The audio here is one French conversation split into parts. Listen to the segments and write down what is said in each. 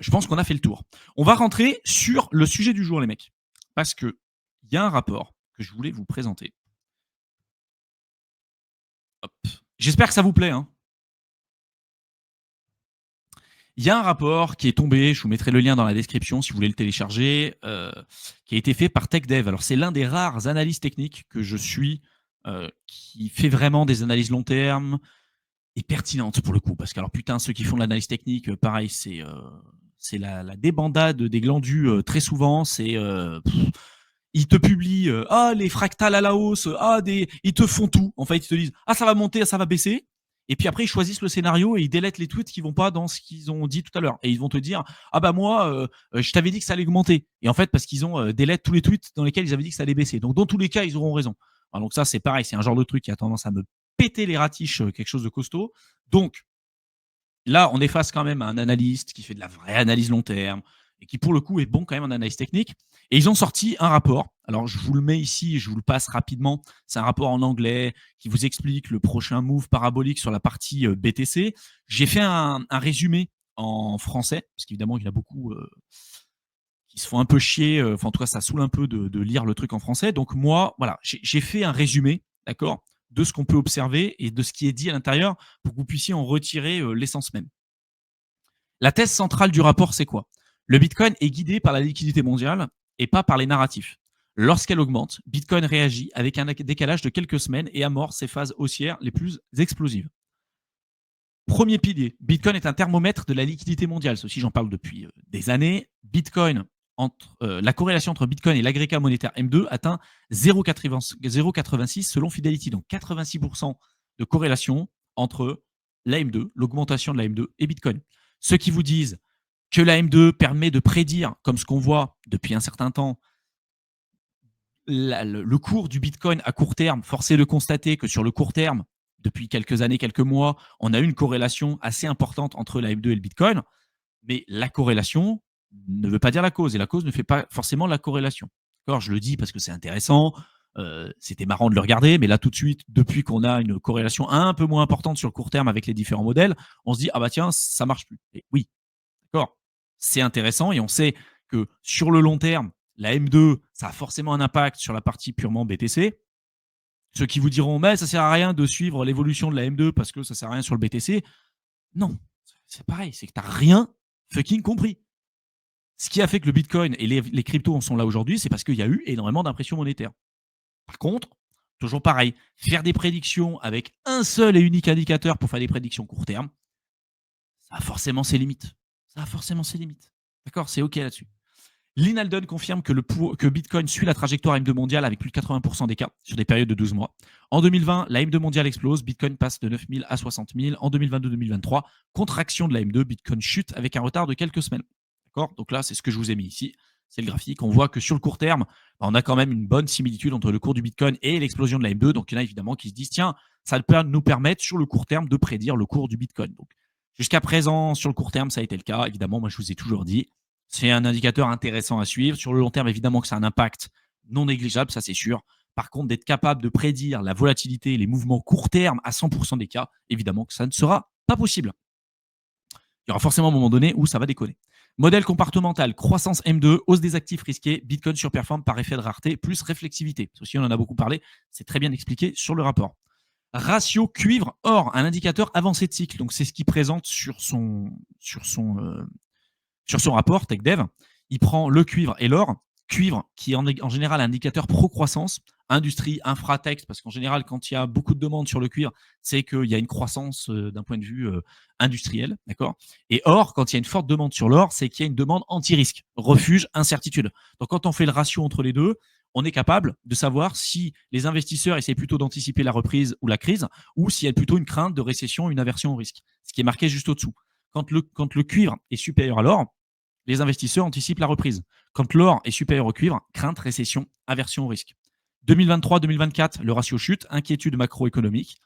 je pense qu'on a fait le tour. On va rentrer sur le sujet du jour, les mecs. Parce qu'il y a un rapport que je voulais vous présenter. Hop. J'espère que ça vous plaît. Il y a un rapport qui est tombé, je vous mettrai le lien dans la description si vous voulez le télécharger, qui a été fait par TechDev. Alors, c'est l'un des rares analystes techniques que je suis, qui fait vraiment des analyses long terme et pertinentes pour le coup. Parce que, alors putain, ceux qui font de l'analyse technique, pareil, c'est la débandade des glandus très souvent. Ils te publient les fractales à la hausse, ils te font tout. En fait, ils te disent ça va monter, ça va baisser. Et puis après, ils choisissent le scénario et ils délètent les tweets qui vont pas dans ce qu'ils ont dit tout à l'heure. Et ils vont te dire moi, je t'avais dit que ça allait augmenter. Et en fait, parce qu'ils ont délètent tous les tweets dans lesquels ils avaient dit que ça allait baisser. Donc dans tous les cas, ils auront raison. Alors, donc ça, c'est pareil, c'est un genre de truc qui a tendance à me péter les ratiches, quelque chose de costaud. Donc là, on est face quand même à un analyste qui fait de la vraie analyse long terme et qui, pour le coup, est bon quand même en analyse technique. Et ils ont sorti un rapport. Alors, je vous le mets ici et je vous le passe rapidement. C'est un rapport en anglais qui vous explique le prochain move parabolique sur la partie BTC. J'ai fait un résumé en français, parce qu'évidemment, il y en a beaucoup qui se font un peu chier. Enfin, en tout cas, ça saoule un peu de lire le truc en français. Donc, moi, voilà, j'ai fait un résumé, d'accord, de ce qu'on peut observer et de ce qui est dit à l'intérieur pour que vous puissiez en retirer l'essence même. La thèse centrale du rapport, c'est quoi? Le Bitcoin est guidé par la liquidité mondiale et pas par les narratifs. Lorsqu'elle augmente, Bitcoin réagit avec un décalage de quelques semaines et amorce ses phases haussières les plus explosives. Premier pilier, Bitcoin est un thermomètre de la liquidité mondiale. Ceci, j'en parle depuis des années. La corrélation entre Bitcoin et l'agrégat monétaire M2 atteint 0,86 selon Fidelity. Donc 86% de corrélation entre la M2, l'augmentation de la M2 et Bitcoin. Ceux qui vous disent que la M2 permet de prédire, comme ce qu'on voit depuis un certain temps, le cours du Bitcoin à court terme, force est de constater que sur le court terme, depuis quelques années, quelques mois, on a eu une corrélation assez importante entre la M2 et le Bitcoin, mais la corrélation ne veut pas dire la cause, et la cause ne fait pas forcément la corrélation. D'accord, je le dis parce que c'est intéressant, c'était marrant de le regarder, mais là tout de suite, depuis qu'on a une corrélation un peu moins importante sur le court terme avec les différents modèles, on se dit tiens, ça marche plus. Et oui, d'accord, c'est intéressant et on sait que sur le long terme, la M2, ça a forcément un impact sur la partie purement BTC. Ceux qui vous diront mais ça sert à rien de suivre l'évolution de la M2 parce que ça sert à rien sur le BTC. Non, c'est pareil, c'est que tu n'as rien fucking compris. Ce qui a fait que le Bitcoin et les cryptos en sont là aujourd'hui, c'est parce qu'il y a eu énormément d'impression monétaire. Par contre, toujours pareil, faire des prédictions avec un seul et unique indicateur pour faire des prédictions court terme, ça a forcément ses limites. Ça a forcément ses limites. D'accord, c'est OK là-dessus. Lynn Alden confirme que Bitcoin suit la trajectoire M2 mondiale avec plus de 80% des cas sur des périodes de 12 mois. En 2020, la M2 mondiale explose, Bitcoin passe de 9 000 à 60 000. En 2022-2023, contraction de la M2, Bitcoin chute avec un retard de quelques semaines. D'accord ? Donc là, c'est ce que je vous ai mis ici. C'est le graphique. On voit que sur le court terme, on a quand même une bonne similitude entre le cours du Bitcoin et l'explosion de la M2. Donc il y en a évidemment qui se disent tiens, ça peut nous permettre sur le court terme de prédire le cours du Bitcoin. Donc jusqu'à présent, sur le court terme, ça a été le cas. Évidemment, moi je vous ai toujours dit, c'est un indicateur intéressant à suivre. Sur le long terme, évidemment que ça a un impact non négligeable, ça c'est sûr. Par contre, d'être capable de prédire la volatilité et les mouvements court terme à 100% des cas, évidemment que ça ne sera pas possible. Il y aura forcément un moment donné où ça va déconner. Modèle comportemental, croissance M2, hausse des actifs risqués, Bitcoin surperforme par effet de rareté plus réflexivité. Ceci, on en a beaucoup parlé, c'est très bien expliqué sur le rapport. Ratio cuivre-or, un indicateur avancé de cycle. Donc, c'est ce qu'il présente sur son rapport TechDev. Il prend le cuivre et l'or. Cuivre, qui est en général un indicateur pro-croissance, industrie, infratech, parce qu'en général, quand il y a beaucoup de demandes sur le cuivre, c'est qu'il y a une croissance d'un point de vue industriel, d'accord. Et or, quand il y a une forte demande sur l'or, c'est qu'il y a une demande anti-risque, refuge, incertitude. Donc, quand on fait le ratio entre les deux, on est capable de savoir si les investisseurs essaient plutôt d'anticiper la reprise ou la crise, ou s'il y a plutôt une crainte de récession, une aversion au risque, ce qui est marqué juste au-dessous. Quand le cuivre est supérieur à l'or, les investisseurs anticipent la reprise. Quand l'or est supérieur au cuivre, crainte, récession, aversion au risque. 2023-2024, le ratio chute, inquiétude macroéconomique.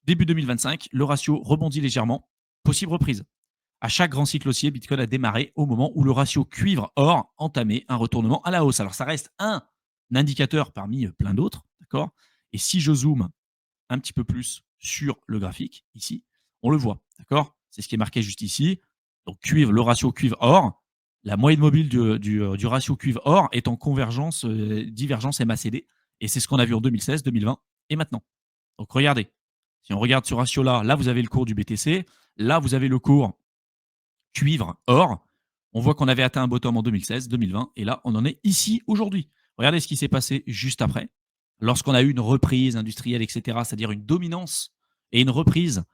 Début 2025, le ratio rebondit légèrement, possible reprise. À chaque grand cycle haussier, Bitcoin a démarré au moment où le ratio cuivre-or entamait un retournement à la hausse. Alors ça reste un indicateur parmi plein d'autres, d'accord. Et si je zoome un petit peu plus sur le graphique, ici, on le voit, d'accord. C'est ce qui est marqué juste ici. Donc cuivre, le ratio cuivre-or, la moyenne mobile du ratio cuivre-or est en convergence, divergence MACD. Et c'est ce qu'on a vu en 2016, 2020 et maintenant. Donc regardez, si on regarde ce ratio-là, là vous avez le cours du BTC, là vous avez le cours cuivre-or. On voit qu'on avait atteint un bottom en 2016, 2020, et là on en est ici aujourd'hui. Regardez ce qui s'est passé juste après, lorsqu'on a eu une reprise industrielle, etc., c'est-à-dire une dominance et une reprise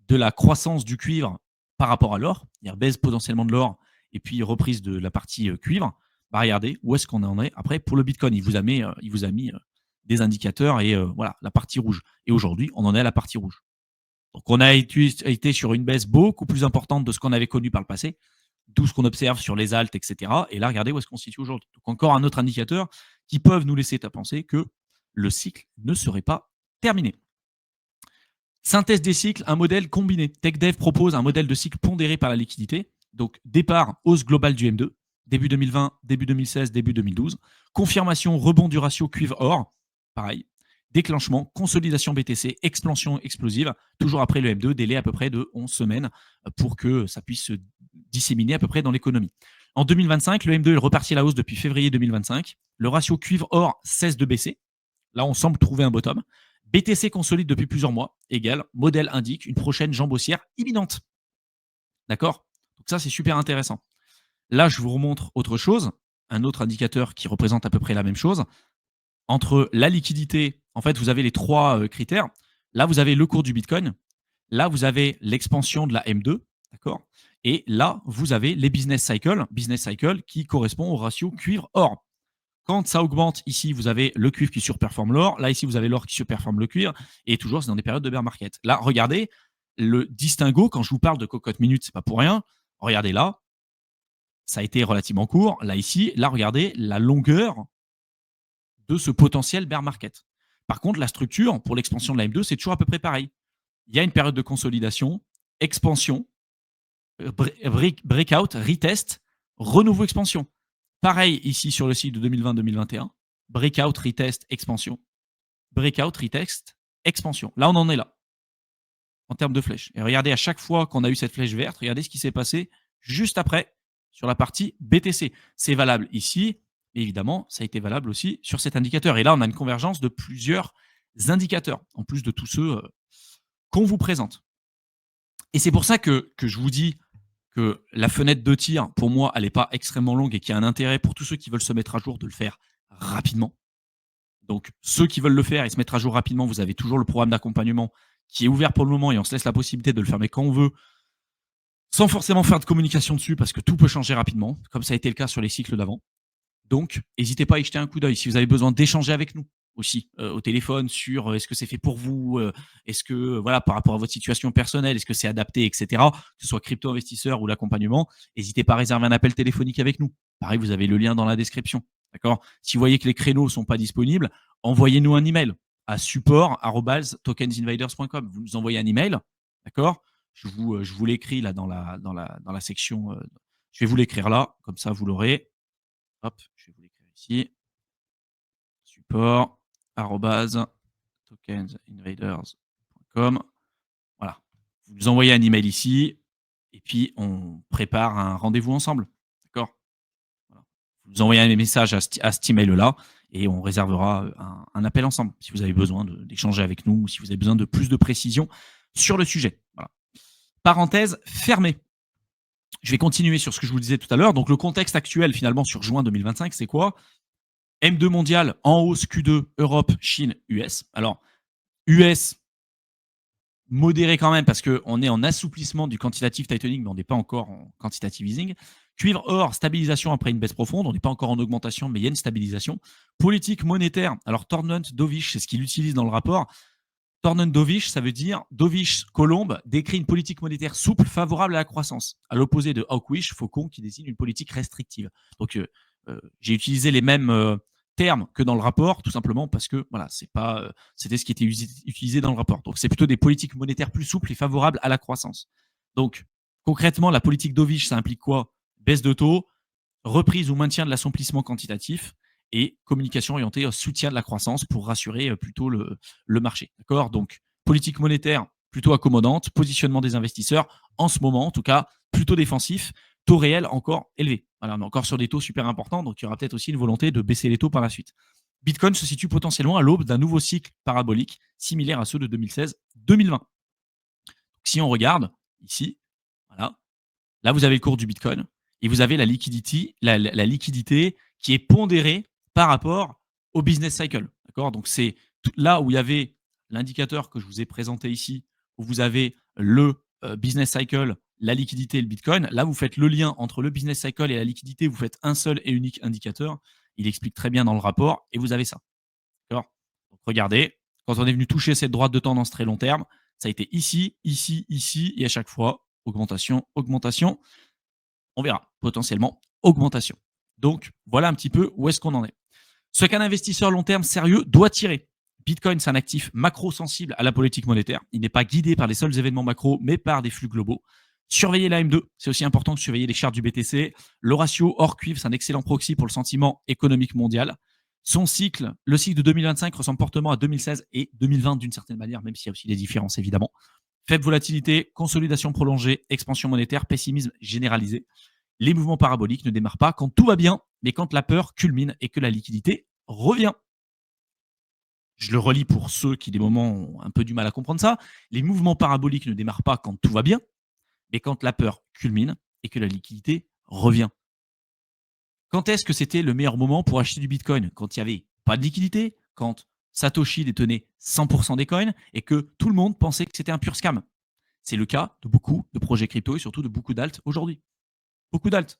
de la croissance du cuivre par rapport à l'or, c'est-à-dire baisse potentiellement de l'or et puis reprise de la partie cuivre. Bah regardez où est-ce qu'on en est après pour le Bitcoin. Il vous a mis des indicateurs et voilà la partie rouge. Et aujourd'hui, on en est à la partie rouge. Donc on a été sur une baisse beaucoup plus importante de ce qu'on avait connu par le passé, d'où ce qu'on observe sur les altes, etc. Et là, regardez où est-ce qu'on se situe aujourd'hui. Donc encore un autre indicateur qui peuvent nous laisser à penser que le cycle ne serait pas terminé. Synthèse des cycles, un modèle combiné. TechDev propose un modèle de cycle pondéré par la liquidité. Donc, départ, hausse globale du M2, début 2020, début 2016, début 2012. Confirmation, rebond du ratio cuivre-or, pareil. Déclenchement, consolidation BTC, expansion explosive, toujours après le M2, délai à peu près de 11 semaines pour que ça puisse se disséminer à peu près dans l'économie. En 2025, le M2 est reparti à la hausse depuis février 2025. Le ratio cuivre-or cesse de baisser. Là, on semble trouver un bottom. BTC consolide depuis plusieurs mois, égal, modèle indique une prochaine jambe haussière imminente. D'accord? Donc ça, c'est super intéressant. Là, je vous remontre autre chose, un autre indicateur qui représente à peu près la même chose. Entre la liquidité, en fait, vous avez les trois critères. Là, vous avez le cours du Bitcoin. Là, vous avez l'expansion de la M2. D'accord? Et là, vous avez les business cycle qui correspond au ratio cuivre-or. Quand ça augmente, ici, vous avez le cuivre qui surperforme l'or. Là, ici, vous avez l'or qui surperforme le cuivre. Et toujours, c'est dans des périodes de bear market. Là, regardez, le distinguo, quand je vous parle de cocotte minute, c'est pas pour rien. Regardez là, ça a été relativement court. Là, ici, là, regardez la longueur de ce potentiel bear market. Par contre, la structure pour l'expansion de la M2, c'est toujours à peu près pareil. Il y a une période de consolidation, expansion, breakout, retest, renouveau, expansion. Pareil ici sur le cycle de 2020-2021. Breakout, retest, expansion. Breakout, retest, expansion. Là, on en est là, en termes de flèches. Et regardez, à chaque fois qu'on a eu cette flèche verte, regardez ce qui s'est passé juste après sur la partie BTC. C'est valable ici, et évidemment, ça a été valable aussi sur cet indicateur. Et là, on a une convergence de plusieurs indicateurs, en plus de tous ceux qu'on vous présente. Et c'est pour ça que je vous dis que la fenêtre de tir, pour moi, elle n'est pas extrêmement longue et qu'il y a un intérêt pour tous ceux qui veulent se mettre à jour de le faire rapidement. Donc, ceux qui veulent le faire et se mettre à jour rapidement, vous avez toujours le programme d'accompagnement qui est ouvert pour le moment et on se laisse la possibilité de le fermer quand on veut, sans forcément faire de communication dessus parce que tout peut changer rapidement, comme ça a été le cas sur les cycles d'avant. Donc, n'hésitez pas à y jeter un coup d'œil. Si vous avez besoin d'échanger avec nous aussi au téléphone sur est-ce que c'est fait pour vous, est-ce que voilà par rapport à votre situation personnelle, est-ce que c'est adapté, etc. Que ce soit crypto-investisseur ou l'accompagnement, n'hésitez pas à réserver un appel téléphonique avec nous. Pareil, vous avez le lien dans la description. D'accord? Si vous voyez que les créneaux ne sont pas disponibles, envoyez-nous un email à support@tokensinvaders.com. Vous nous envoyez un email, d'accord? Je vous l'écris là dans la section. Je vais vous l'écrire là, comme ça vous l'aurez. Hop, je vais vous l'écrire ici. support@tokensinvaders.com. Voilà. Vous nous envoyez un email ici et puis on prépare un rendez-vous ensemble. D'accord? Voilà. Vous nous envoyez un message à cet email-là et on réservera un appel ensemble si vous avez besoin d'échanger avec nous ou si vous avez besoin de plus de précision sur le sujet. Voilà. Parenthèse fermée. Je vais continuer sur ce que je vous disais tout à l'heure. Donc, le contexte actuel, finalement, sur juin 2025, c'est quoi? M2 mondial en hausse, Q2, Europe, Chine, US. Alors, US, modéré quand même parce qu'on est en assouplissement du quantitative tightening, mais on n'est pas encore en quantitative easing. Cuivre, or, stabilisation après une baisse profonde. On n'est pas encore en augmentation, mais il y a une stabilisation. Politique monétaire. Alors, Tornant-Dovish, c'est ce qu'il utilise dans le rapport. Tornant-Dovish, ça veut dire Dovish-Colombe décrit une politique monétaire souple favorable à la croissance, à l'opposé de Hawkwish, Faucon, qui désigne une politique restrictive. Donc, j'ai utilisé les mêmes termes que dans le rapport, tout simplement parce que voilà, c'était ce qui était utilisé dans le rapport. Donc, c'est plutôt des politiques monétaires plus souples et favorables à la croissance. Donc, concrètement, la politique Dovish, ça implique quoi? Baisse de taux, reprise ou maintien de l'assouplissement quantitatif et communication orientée au soutien de la croissance pour rassurer plutôt le marché. D'accord? Donc, politique monétaire plutôt accommodante, positionnement des investisseurs, en ce moment en tout cas, plutôt défensif, taux réel encore élevé. Voilà, on est encore sur des taux super importants, donc il y aura peut-être aussi une volonté de baisser les taux par la suite. Bitcoin se situe potentiellement à l'aube d'un nouveau cycle parabolique similaire à ceux de 2016-2020. Si on regarde ici, voilà, là vous avez le cours du Bitcoin et vous avez la liquidité qui est pondérée par rapport au business cycle. D'accord. Donc c'est là où il y avait l'indicateur que je vous ai présenté ici, où vous avez le business cycle, la liquidité et le Bitcoin. Là, vous faites le lien entre le business cycle et la liquidité, vous faites un seul et unique indicateur. Il explique très bien dans le rapport et vous avez ça. D'accord. Donc regardez, quand on est venu toucher cette droite de tendance très long terme, ça a été ici, ici, ici, et à chaque fois, augmentation, augmentation. On verra, potentiellement, augmentation. Donc, voilà un petit peu où est-ce qu'on en est. Ce qu'un investisseur long terme sérieux doit tirer. Bitcoin, c'est un actif macro-sensible à la politique monétaire. Il n'est pas guidé par les seuls événements macro, mais par des flux globaux. Surveiller la M2, c'est aussi important que surveiller les charts du BTC. Le ratio or cuivre, c'est un excellent proxy pour le sentiment économique mondial. Son cycle, le cycle de 2025 ressemble fortement à 2016 et 2020 d'une certaine manière, même s'il y a aussi des différences évidemment. Faible volatilité, consolidation prolongée, expansion monétaire, pessimisme généralisé. Les mouvements paraboliques ne démarrent pas quand tout va bien, mais quand la peur culmine et que la liquidité revient. Je le relis pour ceux qui, des moments, ont un peu du mal à comprendre ça. Les mouvements paraboliques ne démarrent pas quand tout va bien, mais quand la peur culmine et que la liquidité revient. Quand est-ce que c'était le meilleur moment pour acheter du Bitcoin? Quand il n'y avait pas de liquidité, quand Satoshi détenait 100% des coins et que tout le monde pensait que c'était un pur scam. C'est le cas de beaucoup de projets crypto et surtout de beaucoup d'alts aujourd'hui. Beaucoup d'alts.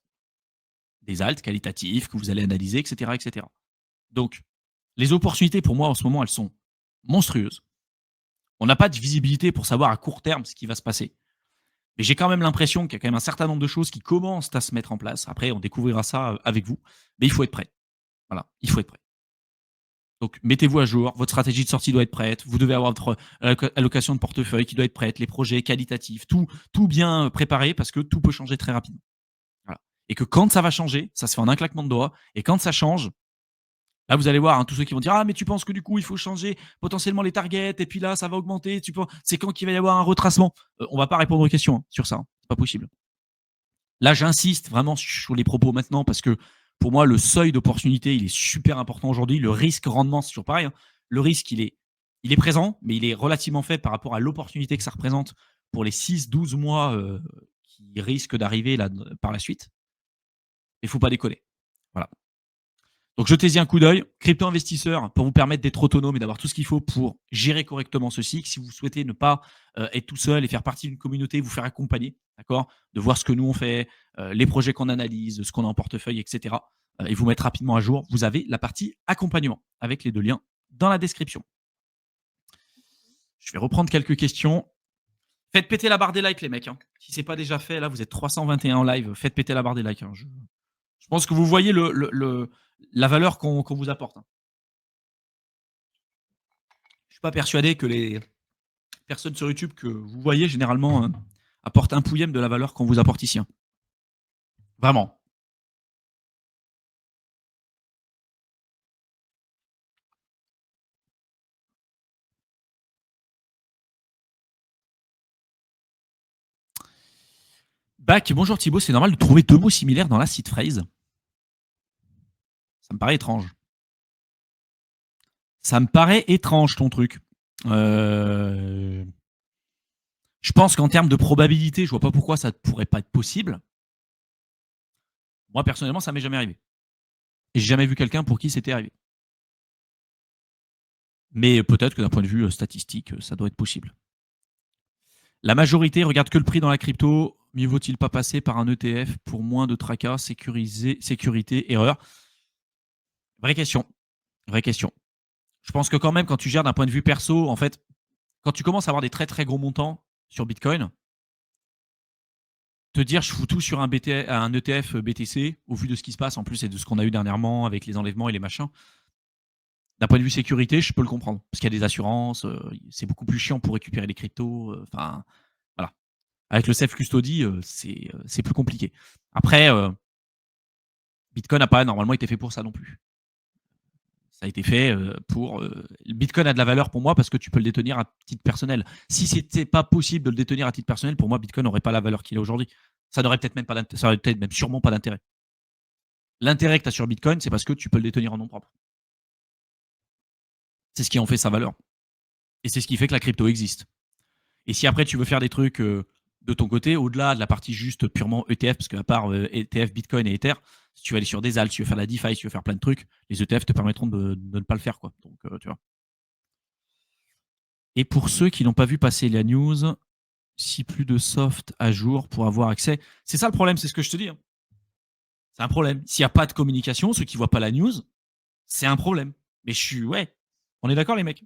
Des alts qualitatifs que vous allez analyser, etc., etc. Donc, les opportunités pour moi en ce moment, elles sont monstrueuses. On n'a pas de visibilité pour savoir à court terme ce qui va se passer. Mais j'ai quand même l'impression qu'il y a quand même un certain nombre de choses qui commencent à se mettre en place. Après, on découvrira ça avec vous. Mais il faut être prêt. Voilà, il faut être prêt. Donc, mettez-vous à jour. Votre stratégie de sortie doit être prête. Vous devez avoir votre allocation de portefeuille qui doit être prête. Les projets qualitatifs, tout bien préparé parce que tout peut changer très rapidement. Voilà. Et que quand ça va changer, ça se fait en un claquement de doigts. Et quand ça change, là, vous allez voir, hein, tous ceux qui vont dire ah mais tu penses que du coup il faut changer potentiellement les targets et puis là ça va augmenter. C'est quand qu'il va y avoir un retracement. On va pas répondre aux questions sur ça. Hein. C'est pas possible. Là, j'insiste vraiment sur les propos maintenant parce que pour moi, le seuil d'opportunité, il est super important aujourd'hui. Le risque-rendement, c'est toujours pareil. Hein. Le risque, il est présent, mais il est relativement faible par rapport à l'opportunité que ça représente pour les 6-12 mois qui risquent d'arriver là, par la suite. Il ne faut pas déconner. Voilà. Donc, jetez-y un coup d'œil. Crypto-investisseur pour vous permettre d'être autonome et d'avoir tout ce qu'il faut pour gérer correctement ce cycle. Si vous souhaitez ne pas être tout seul et faire partie d'une communauté, vous faire accompagner, d'accord, de voir ce que nous on fait, les projets qu'on analyse, ce qu'on a en portefeuille, etc. Et vous mettre rapidement à jour, vous avez la partie accompagnement avec les 2 liens dans la description. Je vais reprendre quelques questions. Faites péter la barre des likes, les mecs. Hein. Si ce n'est pas déjà fait, là, vous êtes 321 en live. Faites péter la barre des likes. Hein. Je pense que vous voyez la valeur qu'on vous apporte. Hein. Je ne suis pas persuadé que les personnes sur YouTube que vous voyez généralement apportent un pouillème de la valeur qu'on vous apporte ici. Hein. Vraiment. Bac, bonjour Thibaut, c'est normal de trouver 2 mots similaires dans la seed phrase. Ça me paraît étrange. Ça me paraît étrange ton truc. Je pense qu'en termes de probabilité, je vois pas pourquoi ça ne pourrait pas être possible. Moi, personnellement, ça m'est jamais arrivé. Et j'ai jamais vu quelqu'un pour qui c'était arrivé. Mais peut-être que d'un point de vue statistique, ça doit être possible. La majorité regarde que le prix dans la crypto. Mieux vaut-il pas passer par un ETF pour moins de tracas, sécurité, erreur? Vraie question. Vraie question. Je pense que quand même, quand tu gères d'un point de vue perso, en fait, quand tu commences à avoir des très très gros montants sur Bitcoin, te dire je fous tout sur un ETF BTC, au vu de ce qui se passe en plus et de ce qu'on a eu dernièrement avec les enlèvements et les machins, d'un point de vue sécurité, je peux le comprendre. Parce qu'il y a des assurances, c'est beaucoup plus chiant pour récupérer les cryptos. Enfin, voilà. Avec le self-custody, c'est plus compliqué. Après, Bitcoin n'a pas normalement été fait pour ça non plus. Ça a été fait pour. Le Bitcoin a de la valeur pour moi parce que tu peux le détenir à titre personnel. Si c'était pas possible de le détenir à titre personnel, pour moi, Bitcoin n'aurait pas la valeur qu'il a aujourd'hui. Ça n'aurait peut-être même pas ça aurait peut-être même sûrement pas d'intérêt. L'intérêt que tu as sur Bitcoin, c'est parce que tu peux le détenir en nom propre. C'est ce qui en fait sa valeur. Et c'est ce qui fait que la crypto existe. Et si après tu veux faire des trucs de ton côté, au-delà de la partie juste purement ETF, parce qu'à part ETF, Bitcoin et Ether, si tu veux aller sur des alts, si tu veux faire la DeFi, si tu veux faire plein de trucs, les ETF te permettront de ne pas le faire, quoi. Donc, tu vois. Et pour ceux qui n'ont pas vu passer la news, si plus de soft à jour pour avoir accès, c'est ça le problème, c'est ce que je te dis, hein. C'est un problème. S'il n'y a pas de communication, ceux qui ne voient pas la news, c'est un problème. Mais je suis, ouais, on est d'accord, les mecs.